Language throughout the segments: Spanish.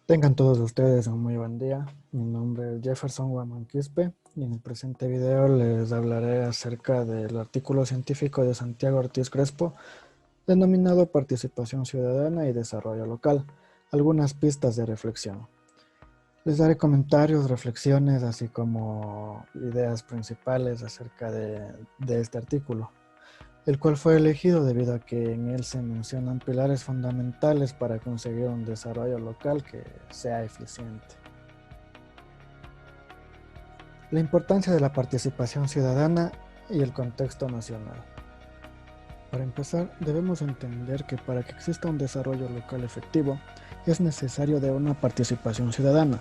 Tengan todos ustedes un muy buen día. Mi nombre es Jefferson Guamán Quispe y en el presente video les hablaré acerca del artículo científico de Santiago Ortiz Crespo denominado Participación Ciudadana y Desarrollo Local, algunas pistas de reflexión. Les daré comentarios, reflexiones, así como ideas principales acerca de este artículo, el cual fue elegido debido a que en él se mencionan pilares fundamentales para conseguir un desarrollo local que sea eficiente. La importancia de la participación ciudadana y el contexto nacional. Para empezar, debemos entender que para que exista un desarrollo local efectivo, es necesario de una participación ciudadana,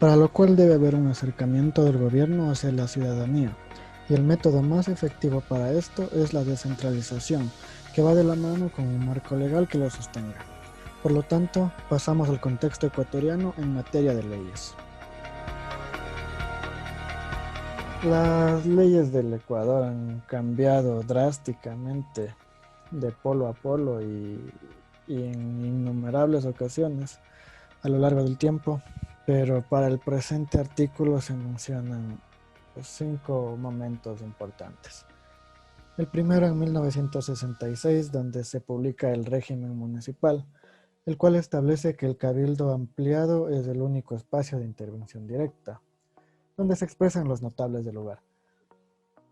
para lo cual debe haber un acercamiento del gobierno hacia la ciudadanía, y el método más efectivo para esto es la descentralización, que va de la mano con un marco legal que lo sostenga. Por lo tanto, pasamos al contexto ecuatoriano en materia de leyes. Las leyes del Ecuador han cambiado drásticamente de polo a polo y en innumerables ocasiones a lo largo del tiempo, pero para el presente artículo se mencionan 5 momentos importantes. El primero en 1966, donde se publica el régimen municipal, el cual establece que el cabildo ampliado es el único espacio de intervención directa, donde se expresan los notables del lugar.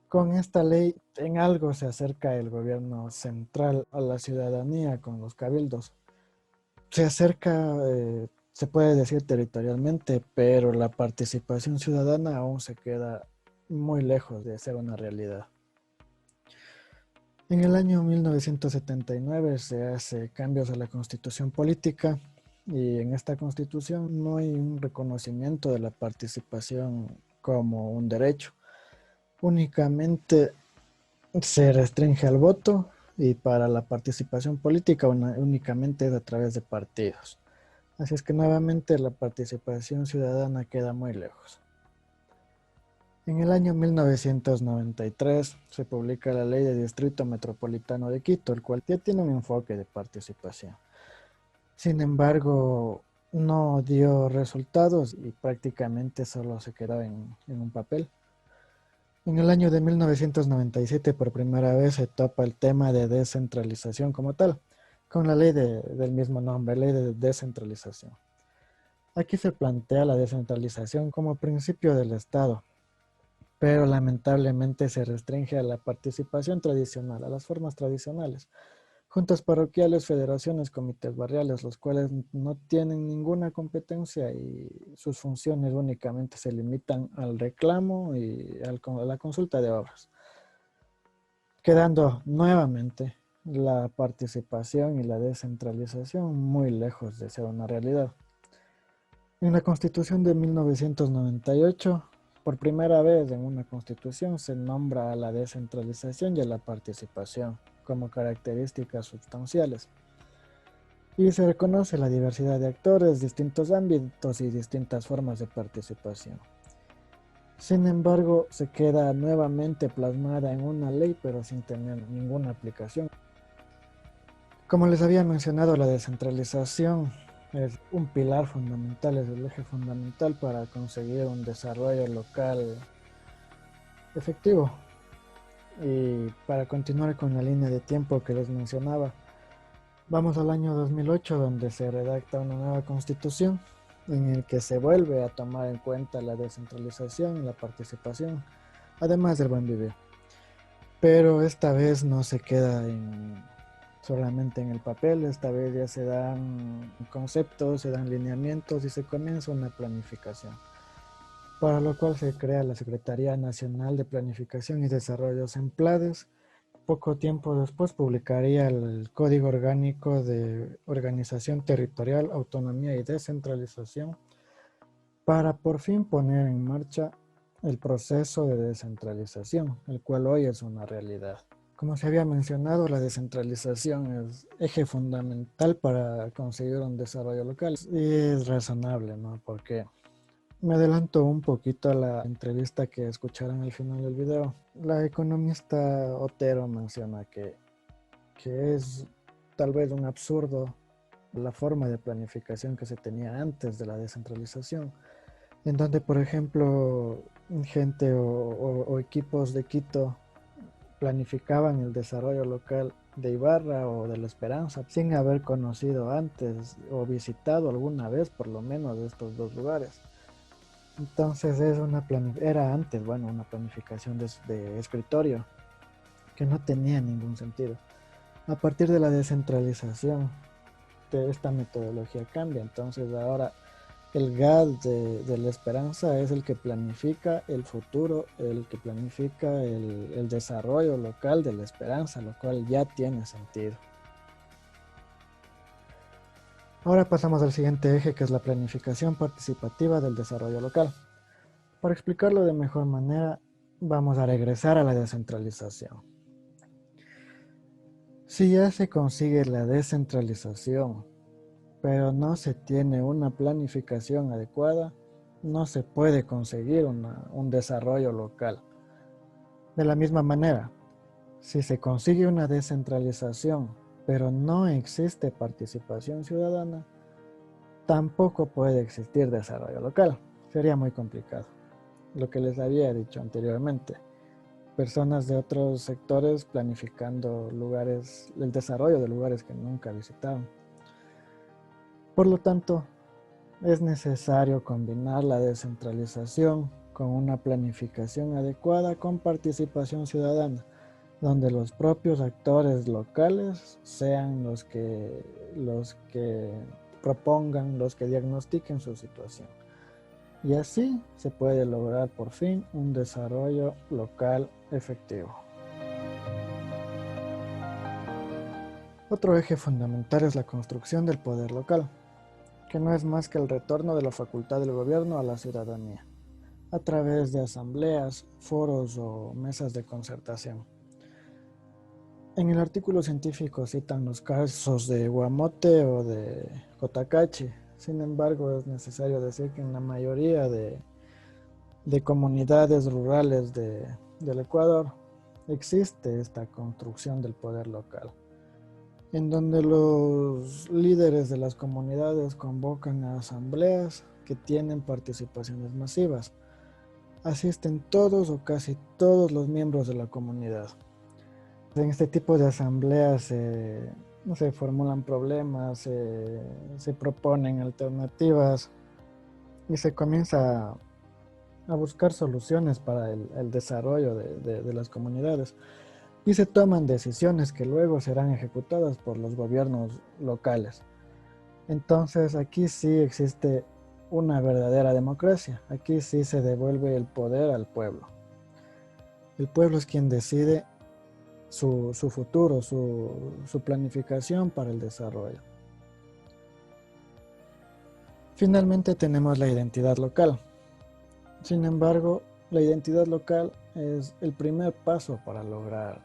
Con esta ley en algo se acerca el gobierno central a la ciudadanía con los cabildos. Se acerca, se puede decir territorialmente, pero la participación ciudadana aún se queda muy lejos de ser una realidad. En el año 1979 se hace cambios a la constitución política y en esta constitución no hay un reconocimiento de la participación como un derecho. Únicamente se restringe al voto y para la participación política únicamente es a través de partidos. Así es que nuevamente la participación ciudadana queda muy lejos. En el año 1993 se publica la Ley de Distrito Metropolitano de Quito, el cual ya tiene un enfoque de participación. Sin embargo, no dio resultados y prácticamente solo se quedó en un papel. En el año de 1997 por primera vez se topa el tema de descentralización como tal, con la ley del mismo nombre, ley de descentralización. Aquí se plantea la descentralización como principio del Estado, pero lamentablemente se restringe a la participación tradicional, a las formas tradicionales. Juntas parroquiales, federaciones, comités barriales, los cuales no tienen ninguna competencia y sus funciones únicamente se limitan al reclamo y a la consulta de obras, quedando nuevamente la participación y la descentralización muy lejos de ser una realidad. En la Constitución de 1998, por primera vez en una constitución se nombra a la descentralización y a la participación como características sustanciales. Y se reconoce la diversidad de actores, distintos ámbitos y distintas formas de participación. Sin embargo, se queda nuevamente plasmada en una ley, pero sin tener ninguna aplicación. Como les había mencionado, la descentralización es un pilar fundamental, es el eje fundamental para conseguir un desarrollo local efectivo. Y para continuar con la línea de tiempo que les mencionaba, vamos al año 2008 donde se redacta una nueva constitución en el que se vuelve a tomar en cuenta la descentralización y la participación, además del buen vivir. Pero esta vez no se queda solamente en el papel, esta vez ya se dan conceptos, se dan lineamientos y se comienza una planificación, para lo cual se crea la Secretaría Nacional de Planificación y Desarrollo SEMPLADES. Poco tiempo después publicaría el Código Orgánico de Organización Territorial, Autonomía y Descentralización para por fin poner en marcha el proceso de descentralización, el cual hoy es una realidad. Como se había mencionado, la descentralización es eje fundamental para conseguir un desarrollo local y es razonable, ¿no? Porque me adelanto un poquito a la entrevista que escucharon al final del video. La economista Otero menciona que es tal vez un absurdo la forma de planificación que se tenía antes de la descentralización, en donde, por ejemplo, gente o equipos de Quito planificaban el desarrollo local de Ibarra o de La Esperanza sin haber conocido antes o visitado alguna vez por lo menos de estos dos lugares. Entonces era antes, bueno, una planificación de escritorio que no tenía ningún sentido. A partir de la descentralización, esta metodología cambia. Entonces ahora el GAD de La Esperanza es el que planifica el futuro, el que planifica el desarrollo local de La Esperanza, lo cual ya tiene sentido. Ahora pasamos al siguiente eje, que es la planificación participativa del desarrollo local. Para explicarlo de mejor manera, vamos a regresar a la descentralización. Si ya se consigue la descentralización, pero no se tiene una planificación adecuada, no se puede conseguir un desarrollo local. De la misma manera, si se consigue una descentralización, pero no existe participación ciudadana, tampoco puede existir desarrollo local. Sería muy complicado. Lo que les había dicho anteriormente. Personas de otros sectores planificando lugares, el desarrollo de lugares que nunca visitaron. Por lo tanto, es necesario combinar la descentralización con una planificación adecuada con participación ciudadana, donde los propios actores locales sean los que propongan, los que diagnostiquen su situación. Y así se puede lograr por fin un desarrollo local efectivo. Otro eje fundamental es la construcción del poder local, que no es más que el retorno de la facultad del gobierno a la ciudadanía, a través de asambleas, foros o mesas de concertación. En el artículo científico citan los casos de Guamote o de Cotacachi. Sin embargo, es necesario decir que en la mayoría de comunidades rurales del Ecuador existe esta construcción del poder local, en donde los líderes de las comunidades convocan a asambleas que tienen participaciones masivas. Asisten todos o casi todos los miembros de la comunidad. En este tipo de asambleas se formulan problemas, se proponen alternativas y se comienza a buscar soluciones para el desarrollo de las comunidades, y se toman decisiones que luego serán ejecutadas por los gobiernos locales. Entonces aquí sí existe una verdadera democracia, aquí sí se devuelve el poder al pueblo. El pueblo es quien decide su futuro, su planificación para el desarrollo. Finalmente tenemos la identidad local. Sin embargo, la identidad local es el primer paso para lograr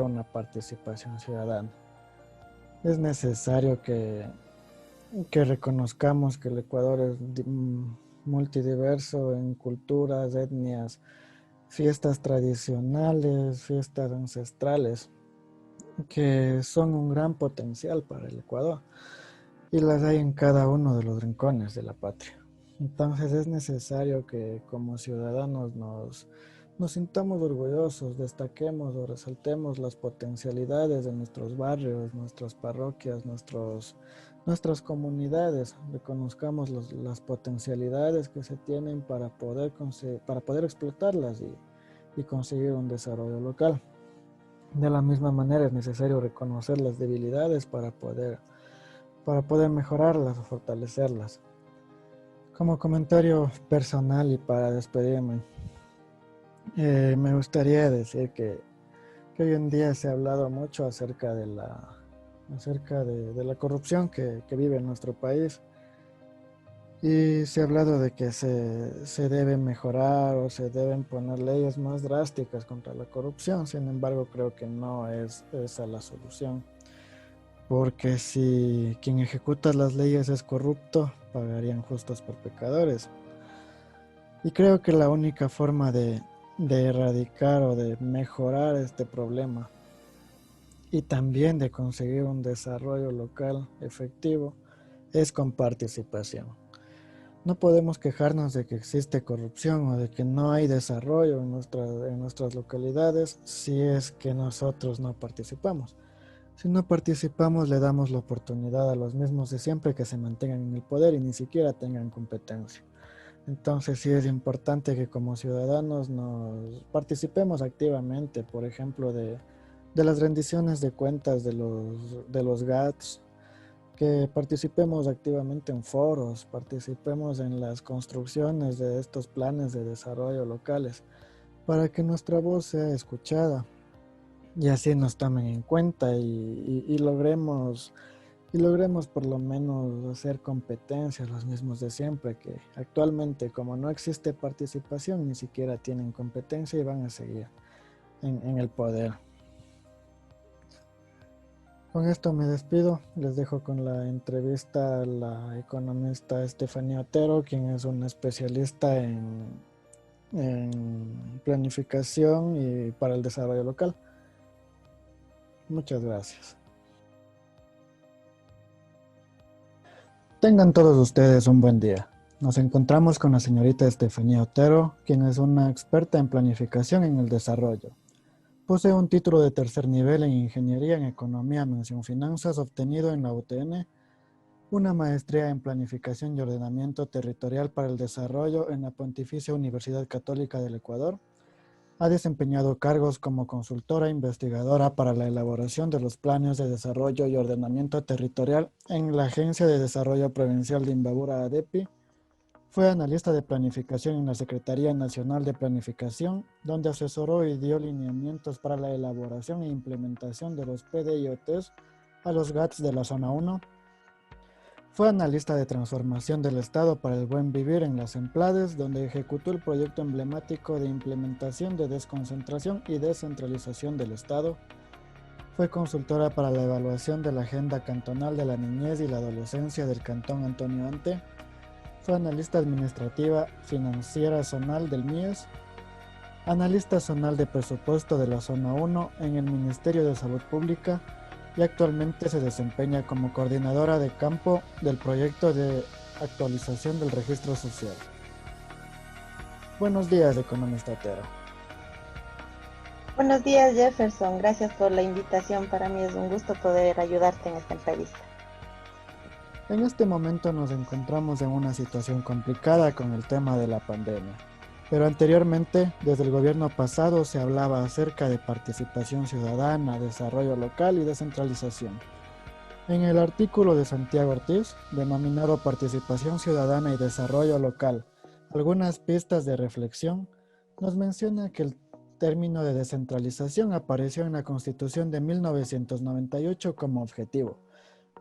una participación ciudadana. Es necesario que reconozcamos que el Ecuador es multidiverso en culturas, etnias, fiestas tradicionales, fiestas ancestrales, que son un gran potencial para el Ecuador, y las hay en cada uno de los rincones de la patria. Entonces es necesario que como ciudadanos nos sintamos orgullosos, destaquemos o resaltemos las potencialidades de nuestros barrios, nuestras parroquias, nuestras comunidades, reconozcamos las potencialidades que se tienen para poder explotarlas y conseguir un desarrollo local. De la misma manera es necesario reconocer las debilidades para poder mejorarlas o fortalecerlas. Como comentario personal y para despedirme, me gustaría decir que hoy en día se ha hablado mucho acerca de la corrupción que vive en nuestro país, y se ha hablado de que se debe mejorar o se deben poner leyes más drásticas contra la corrupción. Sin embargo, creo que no es esa la solución, porque si quien ejecuta las leyes es corrupto, pagarían justos por pecadores. Y creo que la única forma de erradicar o de mejorar este problema y también de conseguir un desarrollo local efectivo es con participación. No podemos quejarnos de que existe corrupción o de que no hay desarrollo en nuestras localidades si es que nosotros no participamos. Si no participamos, le damos la oportunidad a los mismos de siempre que se mantengan en el poder y ni siquiera tengan competencia. Entonces sí es importante que como ciudadanos nos participemos activamente, por ejemplo, de las rendiciones de cuentas de los GATS, que participemos activamente en foros, participemos en las construcciones de estos planes de desarrollo locales, para que nuestra voz sea escuchada y así nos tomen en cuenta y logremos por lo menos hacer competencias los mismos de siempre, que actualmente como no existe participación ni siquiera tienen competencia y van a seguir en el poder. Con esto me despido, les dejo con la entrevista a la economista Estefanía Otero, quien es una especialista en planificación y para el desarrollo local. Muchas gracias. Tengan todos ustedes un buen día. Nos encontramos con la señorita Estefanía Otero, quien es una experta en planificación en el desarrollo. Posee un título de tercer nivel en Ingeniería en Economía Mención Finanzas obtenido en la UTN, una maestría en Planificación y Ordenamiento Territorial para el Desarrollo en la Pontificia Universidad Católica del Ecuador. Ha desempeñado cargos como consultora investigadora para la elaboración de los planes de desarrollo y ordenamiento territorial en la Agencia de Desarrollo Provincial de Imbabura, ADEPI. Fue analista de planificación en la Secretaría Nacional de Planificación, donde asesoró y dio lineamientos para la elaboración e implementación de los PDIOTs a los GATS de la Zona 1. Fue analista de transformación del Estado para el buen vivir en las Emplades, donde ejecutó el proyecto emblemático de implementación de desconcentración y descentralización del Estado. Fue consultora para la evaluación de la Agenda Cantonal de la Niñez y la Adolescencia del Cantón Antonio Ante. Fue analista administrativa financiera zonal del MIES, analista zonal de presupuesto de la Zona 1 en el Ministerio de Salud Pública y actualmente se desempeña como coordinadora de campo del proyecto de actualización del registro social. Buenos días, economista Otero. Buenos días, Jefferson. Gracias por la invitación. Para mí es un gusto poder ayudarte en esta entrevista. En este momento nos encontramos en una situación complicada con el tema de la pandemia, pero anteriormente, desde el gobierno pasado, se hablaba acerca de participación ciudadana, desarrollo local y descentralización. En el artículo de Santiago Ortiz, denominado Participación Ciudadana y Desarrollo Local, algunas pistas de reflexión, nos menciona que el término de descentralización apareció en la Constitución de 1998 como objetivo,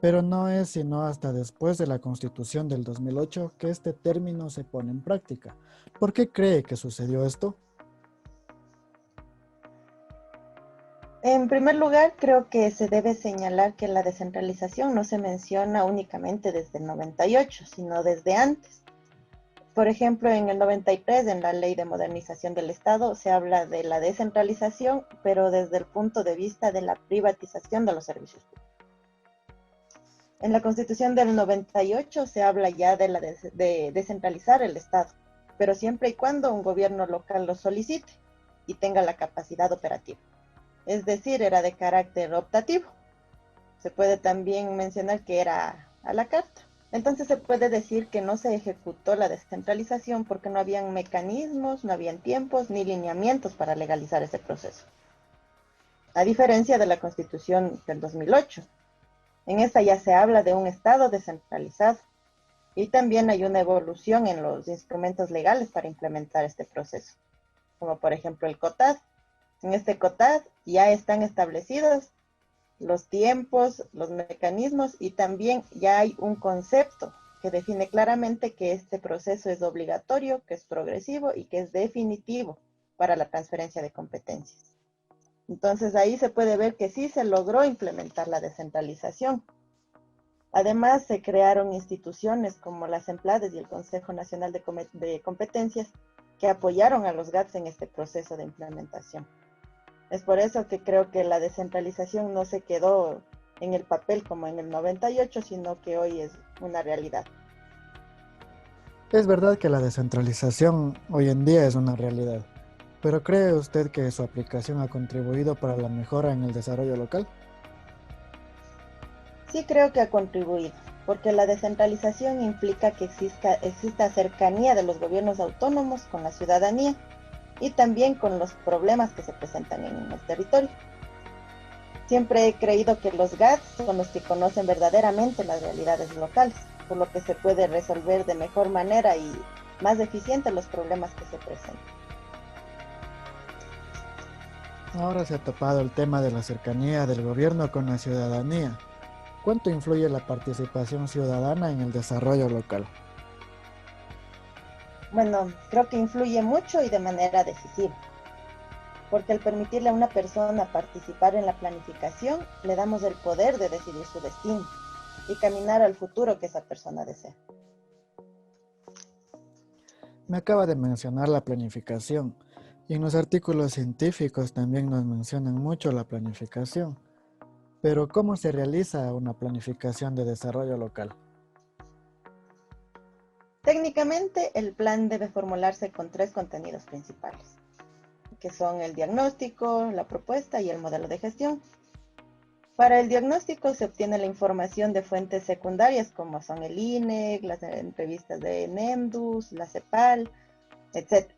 pero no es sino hasta después de la Constitución del 2008 que este término se pone en práctica. ¿Por qué cree que sucedió esto? En primer lugar, creo que se debe señalar que la descentralización no se menciona únicamente desde el 98, sino desde antes. Por ejemplo, en el 93, en la Ley de Modernización del Estado, se habla de la descentralización, pero desde el punto de vista de la privatización de los servicios públicos. En la Constitución del 98 se habla ya de descentralizar el Estado, pero siempre y cuando un gobierno local lo solicite y tenga la capacidad operativa. Es decir, era de carácter optativo. Se puede también mencionar que era a la carta. Entonces se puede decir que no se ejecutó la descentralización porque no habían mecanismos, no habían tiempos ni lineamientos para legalizar ese proceso. A diferencia de la Constitución del 2008, en esta ya se habla de un Estado descentralizado y también hay una evolución en los instrumentos legales para implementar este proceso, como por ejemplo el COTAD. En este COTAD ya están establecidos los tiempos, los mecanismos y también ya hay un concepto que define claramente que este proceso es obligatorio, que es progresivo y que es definitivo para la transferencia de competencias. Entonces ahí se puede ver que sí se logró implementar la descentralización. Además se crearon instituciones como las Emplades y el Consejo Nacional de Competencias que apoyaron a los GATS en este proceso de implementación. Es por eso que creo que la descentralización no se quedó en el papel como en el 98, sino que hoy es una realidad. Es verdad que la descentralización hoy en día es una realidad, pero ¿cree usted que su aplicación ha contribuido para la mejora en el desarrollo local? Sí creo que ha contribuido, porque la descentralización implica que exista cercanía de los gobiernos autónomos con la ciudadanía y también con los problemas que se presentan en el territorio. Siempre he creído que los GATS son los que conocen verdaderamente las realidades locales, por lo que se puede resolver de mejor manera y más eficiente los problemas que se presentan. Ahora se ha topado el tema de la cercanía del gobierno con la ciudadanía. ¿Cuánto influye la participación ciudadana en el desarrollo local? Bueno, creo que influye mucho y de manera decisiva, porque al permitirle a una persona participar en la planificación, le damos el poder de decidir su destino y caminar al futuro que esa persona desea. Me acaba de mencionar la planificación, y en los artículos científicos también nos mencionan mucho la planificación. Pero ¿cómo se realiza una planificación de desarrollo local? Técnicamente, el plan debe formularse con tres contenidos principales, que son el diagnóstico, la propuesta y el modelo de gestión. Para el diagnóstico se obtiene la información de fuentes secundarias como son el INEC, las entrevistas de NEMDUS, la CEPAL, etc.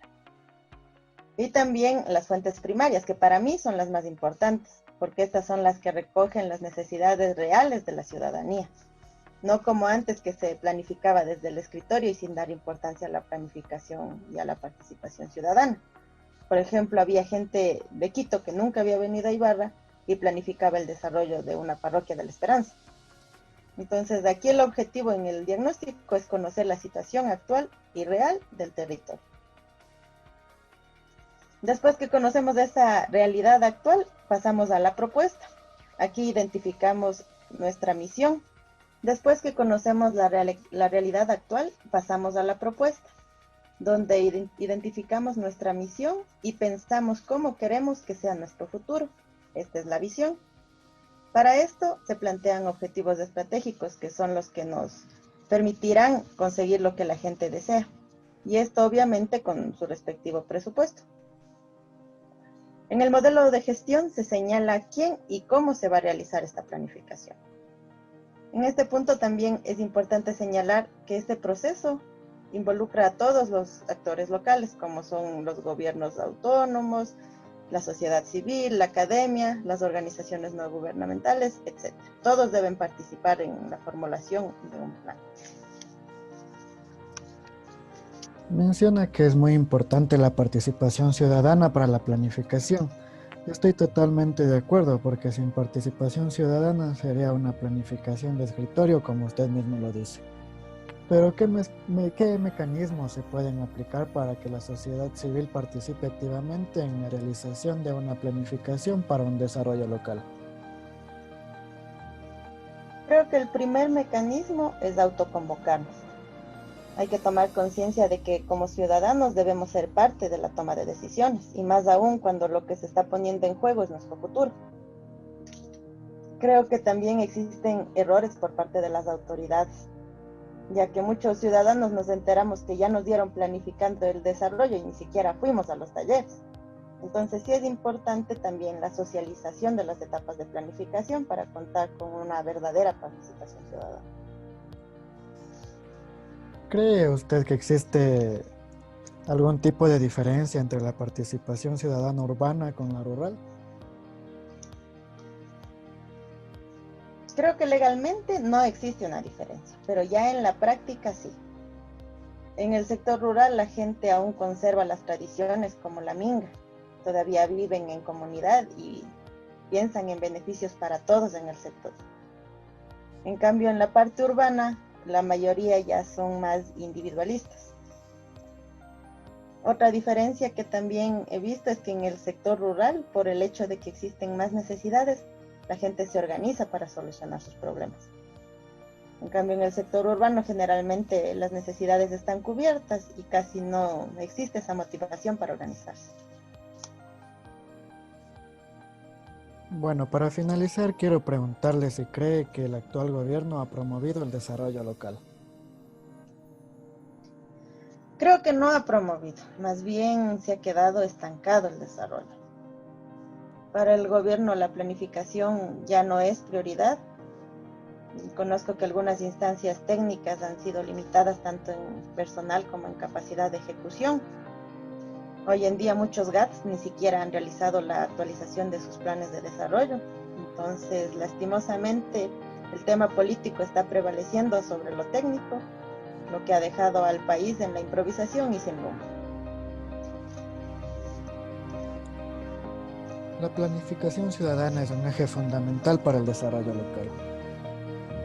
Y también las fuentes primarias, que para mí son las más importantes, porque estas son las que recogen las necesidades reales de la ciudadanía. No como antes que se planificaba desde el escritorio y sin dar importancia a la planificación y a la participación ciudadana. Por ejemplo, había gente de Quito que nunca había venido a Ibarra y planificaba el desarrollo de una parroquia de la Esperanza. Entonces, de aquí el objetivo en el diagnóstico es conocer la situación actual y real del territorio. Después que conocemos esa realidad actual, pasamos a la propuesta. Aquí identificamos nuestra misión. Después que conocemos la realidad actual, pasamos a la propuesta, donde identificamos nuestra misión y pensamos cómo queremos que sea nuestro futuro. Esta es la visión. Para esto se plantean objetivos estratégicos que son los que nos permitirán conseguir lo que la gente desea. Y esto obviamente con su respectivo presupuesto. En el modelo de gestión se señala quién y cómo se va a realizar esta planificación. En este punto también es importante señalar que este proceso involucra a todos los actores locales, como son los gobiernos autónomos, la sociedad civil, la academia, las organizaciones no gubernamentales, etc. Todos deben participar en la formulación de un plan. Menciona que es muy importante la participación ciudadana para la planificación. Estoy totalmente de acuerdo porque sin participación ciudadana sería una planificación de escritorio como usted mismo lo dice. Pero ¿qué mecanismos se pueden aplicar para que la sociedad civil participe activamente en la realización de una planificación para un desarrollo local? Creo que el primer mecanismo es autoconvocarnos. Hay que tomar conciencia de que como ciudadanos debemos ser parte de la toma de decisiones, y más aún cuando lo que se está poniendo en juego es nuestro futuro. Creo que también existen errores por parte de las autoridades, ya que muchos ciudadanos nos enteramos que ya nos dieron planificando el desarrollo y ni siquiera fuimos a los talleres. Entonces sí es importante también la socialización de las etapas de planificación para contar con una verdadera participación ciudadana. ¿Cree usted que existe algún tipo de diferencia entre la participación ciudadana urbana con la rural? Creo que legalmente no existe una diferencia, pero ya en la práctica sí. En el sector rural la gente aún conserva las tradiciones como la minga. Todavía viven en comunidad y piensan en beneficios para todos en el sector. En cambio, en la parte urbana, la mayoría ya son más individualistas. Otra diferencia que también he visto es que en el sector rural, por el hecho de que existen más necesidades, la gente se organiza para solucionar sus problemas. En cambio, en el sector urbano generalmente las necesidades están cubiertas y casi no existe esa motivación para organizarse. Bueno, para finalizar, quiero preguntarle si cree que el actual gobierno ha promovido el desarrollo local. Creo que no ha promovido, más bien se ha quedado estancado el desarrollo. Para el gobierno la planificación ya no es prioridad. Conozco que algunas instancias técnicas han sido limitadas tanto en personal como en capacidad de ejecución. Hoy en día muchos GATS ni siquiera han realizado la actualización de sus planes de desarrollo. Entonces, lastimosamente, el tema político está prevaleciendo sobre lo técnico, lo que ha dejado al país en la improvisación y sin rumbo. La planificación ciudadana es un eje fundamental para el desarrollo local.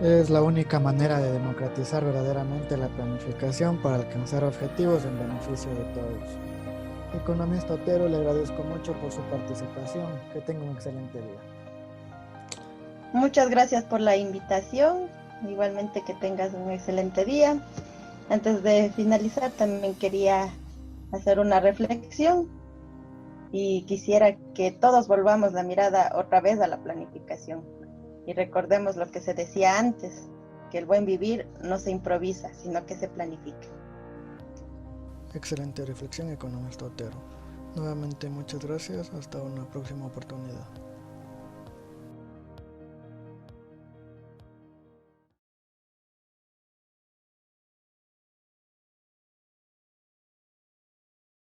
Es la única manera de democratizar verdaderamente la planificación para alcanzar objetivos en beneficio de todos. Economista Otero, le agradezco mucho por su participación. Que tenga un excelente día. Muchas gracias por la invitación. Igualmente que tengas un excelente día. Antes de finalizar, también quería hacer una reflexión y quisiera que todos volvamos la mirada otra vez a la planificación y recordemos lo que se decía antes, que el buen vivir no se improvisa, sino que se planifica. Excelente reflexión, economista Otero. Nuevamente muchas gracias. Hasta una próxima oportunidad.